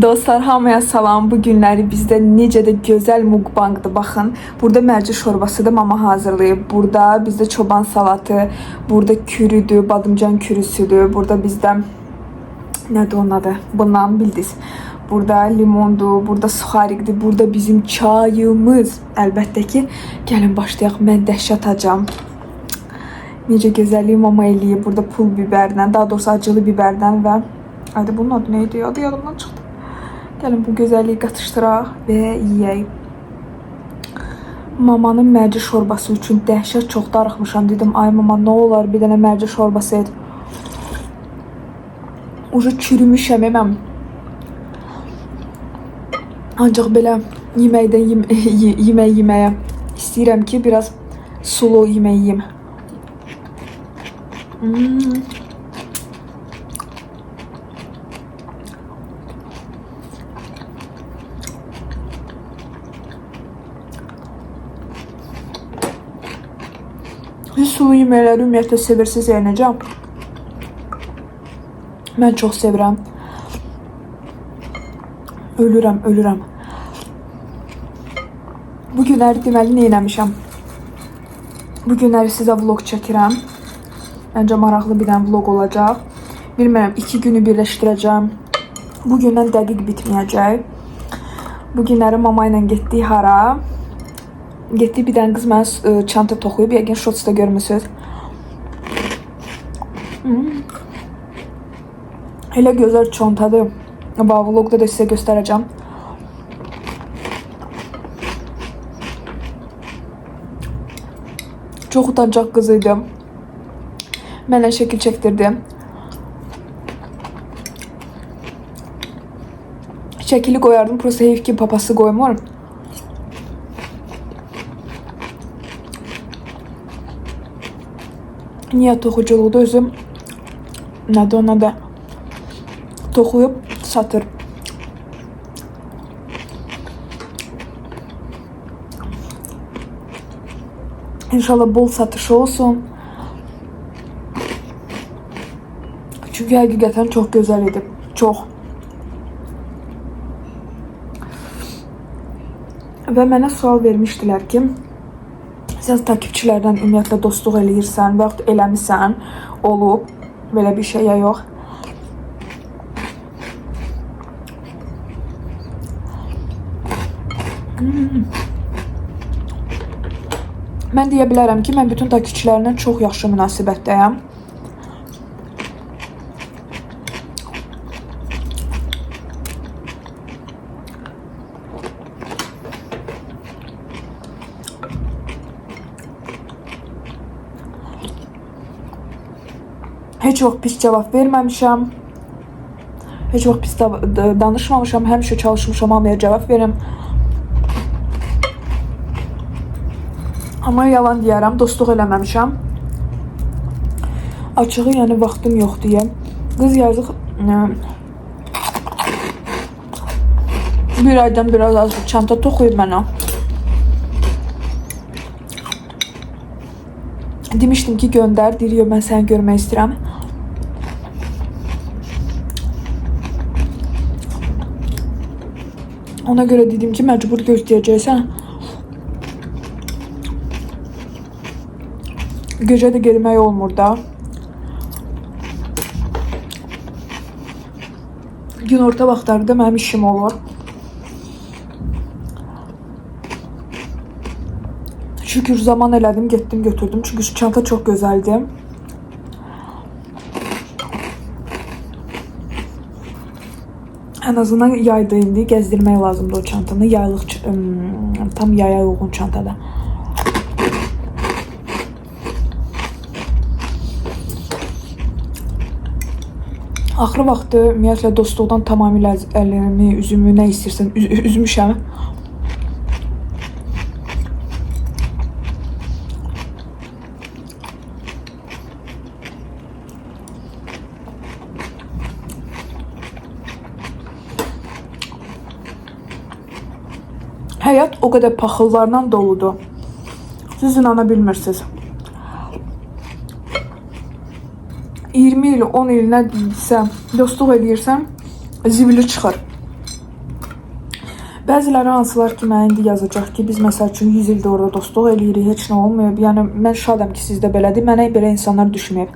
Dostlar, hamıya salam. Bu günləri bizdə necə də gözəl mukbangdır. Baxın, burada mərci şorbasıdır, mama hazırlayıb. Burada bizdə çoban salatı, burada kürüdür, badımcan kürüsüdür. Burada bizdə nədir onun adı? Bundan bildiniz. Burada limondur, burada suxarikdir, burada bizim çayımız. Əlbəttə ki, gəlin başlayaq. Mən dəhşət acam. Necə gözəlliyi mama eləyib. Burada pul biberdən, daha doğrusu acılı biberdən və ayda bunun adı neydi? Adı yadımdan çıxdı. Gəlin bu gözəlliyi qatışdıraq və yeyək. Mamanın mərci şorbası üçün dəhşət çox darıxmışam. Dedim, ay mama, nə olar bir dənə mərci şorbası et. Ucu çürümüşəm mən. Ancaq belə yeməkdən yeməyə istəyirəm ki, biraz sulu yemək yeyim. Siz sulu yeməkləri ümumiyyətlə seversiniz yəni necə? Mən çox sevirəm. Ölürəm. Bu günləri deməli nə eləmişəm? Bu günləri sizə vlog çəkirəm. Məncə maraqlı bir dənə vlog olacaq. Bilmirəm, 2 günü birləşdirəcəm. Bu gündən dəqiq bitməyəcək. Bu günləri mama ilə getdik hara? Getdik, bir dənə qız mənə çanta toxuyub. Yəqin şortsda görmüsünüz. Elə gözəl çantadır. Vlogda da sizə göstərəcəm. Çox utancaq qız idi. Mənə şəkil çəkdirdi. Şəkili qoyardım. Prosta heyf ki, papası qoymur. Niyə toxuculuqda özüm nədir ona da toxuyub satır. İnşallah bol satışı olsun. Çünki həqiqətən çox gözəl idi. Çox. Və mənə sual vermişdilər ki, sən takipçilərdən ümumiyyətlə dostluq eləyirsən və yaxud eləmişsən, olub, belə bir şey ya yox. Mən deyə bilərəm ki, mən bütün takipçilərlə çox yaxşı münasibətdəyəm. Heç vaxt pis cavab verməmişəm. Heç vaxt pis danışmamışam. Həmişə çalışmışam hamıya cavab verim. Amma yalan deyərəm, dostluq eləməmişəm. Açığı, yəni vaxtım yox deyə. Qız yazıq bir aydan biraz az çanta toxuyub mənə. Demişdim ki, göndər, deyir, mən səni görmək istəyirəm. Ona görə dedim ki, məcbur gözləyəcəksən. Gecə də gelmək olmur da. Gün orta vaxtlarda mənim işim olur. Şükür zaman elədim, getdim, götürdüm. Çünki şu çanta çox gözəldir. Ən azından yayda indi gəzdirmək lazımdır o çantanı. Yaylıq, tam yaya uyğun çantada. Axırı vaxtı ümumiyyətlə dostluqdan tamamilə əlimi, üzümü, nə istəyirsən, üzmüşəm. Həyat o qədər paxıllarla doludur. Siz inana bilmirsiniz. 20 il, 10 il nə deyilsə, dostluq edirsən, zibili çıxır. Bəziləri hansılar ki, mənə indi yazacaq ki, biz məsəl üçün 100 ildir orada dostluq eləyirik, heç nə olmuyor. Yəni mən şadam ki, sizdə belədir. Mənə belə insanlar düşməyib.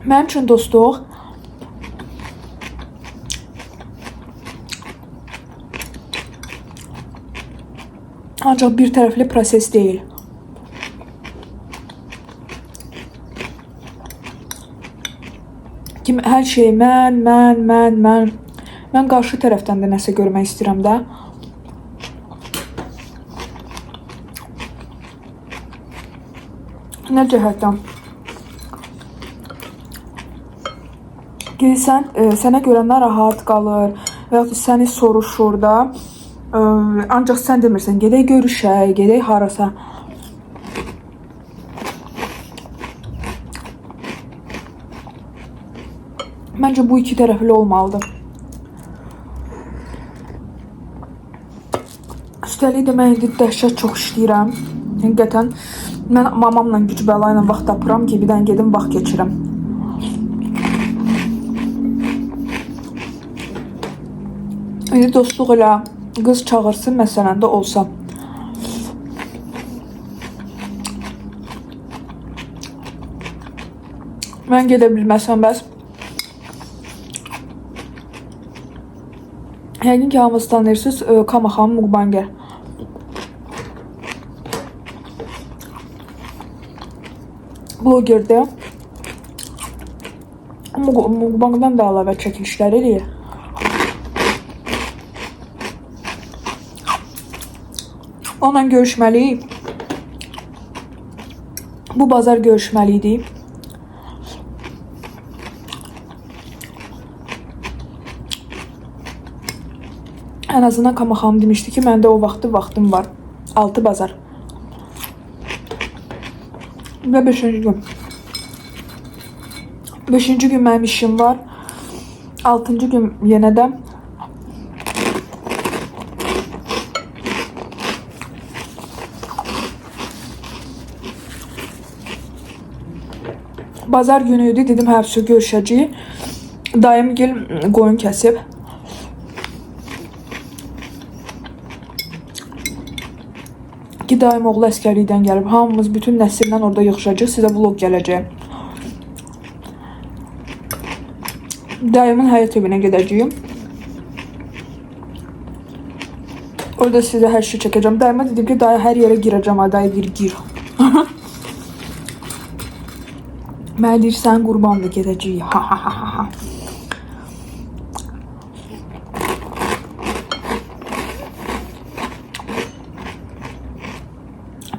Mənim üçün dostluq ancaq bir tərəfli proses deyil. Kim hər şey mən qarşı tərəfdən də nəsə görmək istəyirəm də. Nə cəhətdən? Girsən, sənə görə narahat qalır və ya səni soruşur da. Ancaq sən demirsən, gedək görüşək, gedək harasa. Məncə bu iki tərəfli olmalıdır. Üstəlik də mən indi dəhşət çox işləyirəm. Həqiqətən mən mamamla güc bəla ilə vaxt tapıram ki, bir dənə gedim vaxt keçirəm. İndi dostluq elə qız çağırsın məsələn də olsa. Mən gedə bilməsəm bəs. Yəqin ki, hamınız tanıyırsınız Kamaxam Mukbanger. Blogerdə Mukbangdan da əlavə çəkilişlər eləyir. Onunla görüşməliyik. Bu bazar görüşməliydik. Ən azından Kamaxam demişdi ki, məndə o vaxtım var. 6 bazar. Və 5-ci gün. 5-ci gün mənim işim var. 6-cı gün yenə də. Bazar günü idi, dedim həbsə görüşəcəyik. Dayım gel qoyun kəsib. Ki daim oğlu əskərlikdən gəlib. Hamımız bütün nəsillə orada yığışacaq. Sizə vlog gələcək. Dayımın həyat evinə gedəcəyim. Orada sizə hər şey çəkəcəm. Dayıma dedim ki, dayı hər yerə girəcəm. Dayı deyir, gir. Mənə deyir, sən qurbanla gedəcəyik. Ha.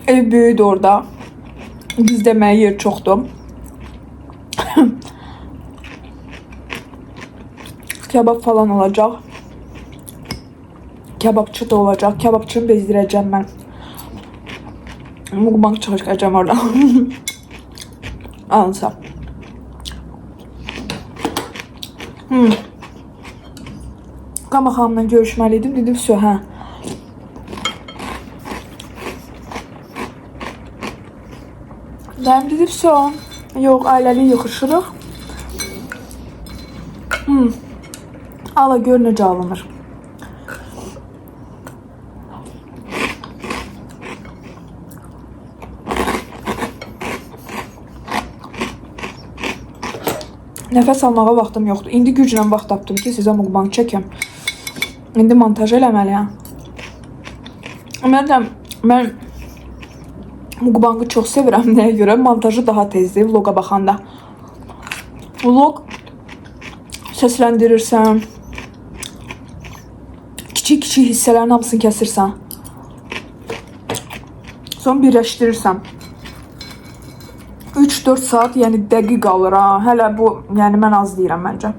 Ev böyüdü orada. Biz deməyə yer çoxdur. Kebab falan olacaq. Kebabçı da olacaq. Kebabçını bezdirəcəm mən. Mukbang çıxacağım orada. Alınsa. Kamaxamla görüşməliydim. Dedim, hə. Dayım dedi, yox, ailəli yığışırıq. Ala gör necə alınır. Nəfəs almağa vaxtım yoxdur. İndi güclə vaxt tapdım ki, sizə mukbang çəkəm. İndi montaj eləməliyəm. Mən mukbangı çox sevirəm. Nəyə görə? Montajı daha tezdir vloga baxanda. Vlog səsləndirirsən. Kiçik hissələrin hamısını kəsirsən. Sonra birləşdirirsən. 3-4 saat, yəni dəqiq alır ha. Hələ bu, yəni mən az deyirəm məncə.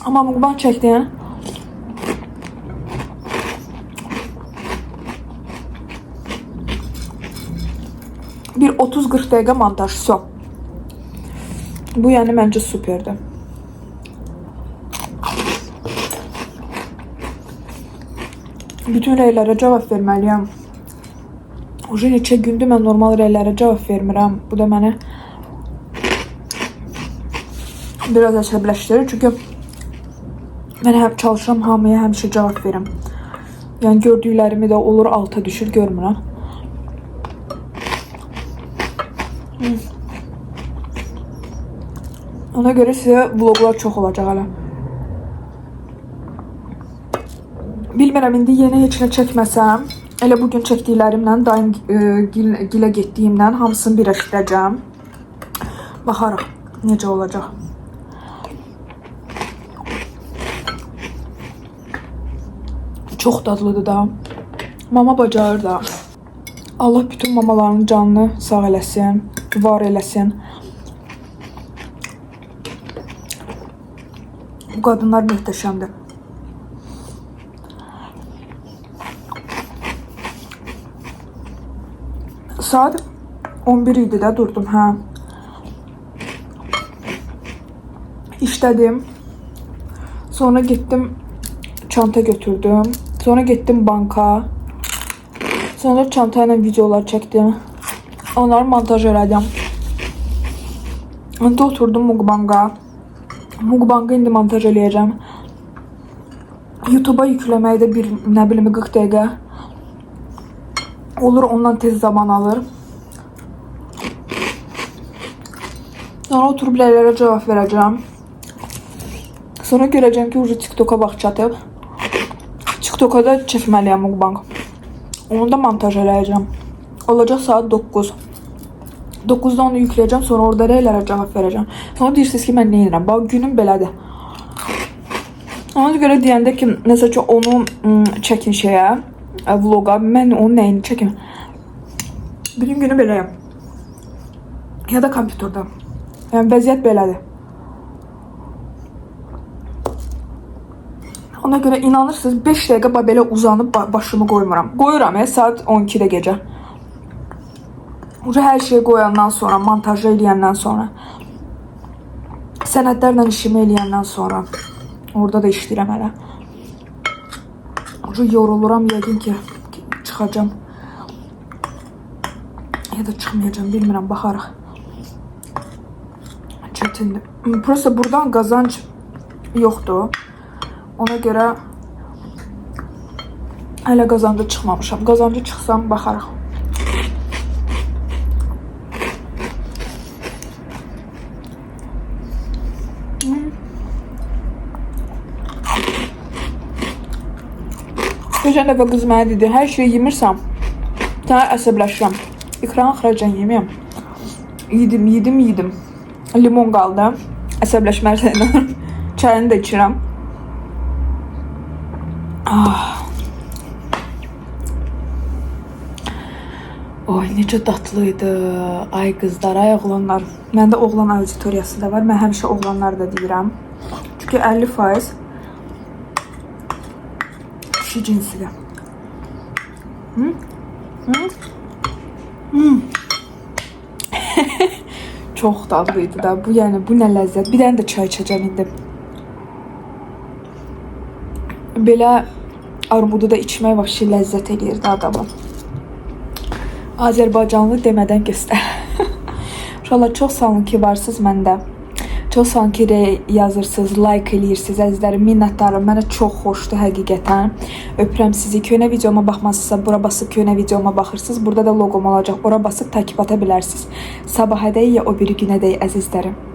Amma mukbang çəkdiyən bir 30-40 dəqiqə montaj, Bu yəni məncə superdir. Bütün rəylərə cavab verməliyəm. Uca neçə gündür mən normal rəylərə cavab vermirəm. Bu da məni biraz əsəbləşdirir. Çünki mən həm çalışıram hamıya həmişə cavab verim. Yəni gördüklərimi də olur alta düşür, görmürəm. Ona görə sizə vloglar çox olacaq hələ. Bilmirəm, indi yeni heç nə çəkməsəm, elə bugün çəkdiklərimlə, dayım gilə getdiyimlə hamısını birləşdirəcəm. Baxarıq, necə olacaq. Çox dadlıdır da. Mama bacarır da. Allah bütün mamaların canını sağ eləsin, var eləsin. Bu qadınlar möhtəşəmdir. Saat 11 idi də durdum, hə. İşlədim. Sonra getdim, çanta götürdüm. Sonra getdim banka. Sonra çanta ilə videolar çəkdim. Onları montaj elədim. İndi oturdum mukbanga. Mukbanga indi montaj eləyəcəm. YouTube'a yükləməyi də bir, nə bilim, 40 dəqiqə olur, ondan tez zaman alır. Sonra oturub rəylərə cavab verəcəm. Sonra görəcəm ki, ucu TikTok'a vaxt çatıb. TikTok'a da çəkməliyəm mukbang. Onu da montaj eləyəcəm. Olacaq saat 9. 9'da onu yükləyəcəm, sonra orada rəylərə cavab verəcəm. Sonra deyirsiniz ki, mən nə edirəm? Bax, günüm belədir. Ona görə deyəndə ki, nəsə ki, onu çəkin şeyə, vloga, mən onun nəyini çəkim. Bütün günü beləyəm. Ya da kompüterdə. Yəni, vəziyyət belədir. Ona görə inanırsınız, 5 dəqiqə belə uzanıb başımı qoymuram. Qoyuram, saat 12'də gecə. Uca hər şeyi qoyandan sonra, montajı eləyəndən sonra, sənədlərlə işimi eləyəndən sonra, orada da işləyirəm hələ. Uca yoruluram, yəqin ki, çıxacam. Ya da çıxmayacam, bilmirəm, baxarıq. Çətindir. Prosta buradan qazanc yoxdur. Ona görə hələ qazancı çıxmamışam. Qazancı çıxsam, baxarıq. Geçən dəfə qız mənə dedi, hər şeyi yemirsəm, sənə əsəbləşirəm. İkranı xıracən yeməyəm. Yedim. Limon qaldı. Əsəbləşmərsən. Çayını da içirəm. Oy, necə tatlıydı. Ay qızlar, ay oğlanlar. Məndə oğlan auditoriyası da var. Mən həmişə oğlanlar da deyirəm. Çünki 50% kişi cinsidir. Çox dadlıydı da. Bu, yəni, bu nə ləzzət. Bir dənə də çay içəcəm indi. Belə armudu da içmək vəxşi ləzzət eləyirdi adamı. Azərbaycanlı demədən göstər. İnşallah çox sağ olun ki, varsınız məndə. Çox sağ olun ki, yazırsınız, like eləyirsiniz, əzizlərim, minnətdarım. Mənə çox xoşdur həqiqətən. Öpürəm sizi. Köynə videoma baxmazsınızsa, bura basıb köynə videoma baxırsınız. Burada da loqom olacaq. Ora basıb takip ata bilərsiniz. Sabahədək ya o biri günədək əzizlərim.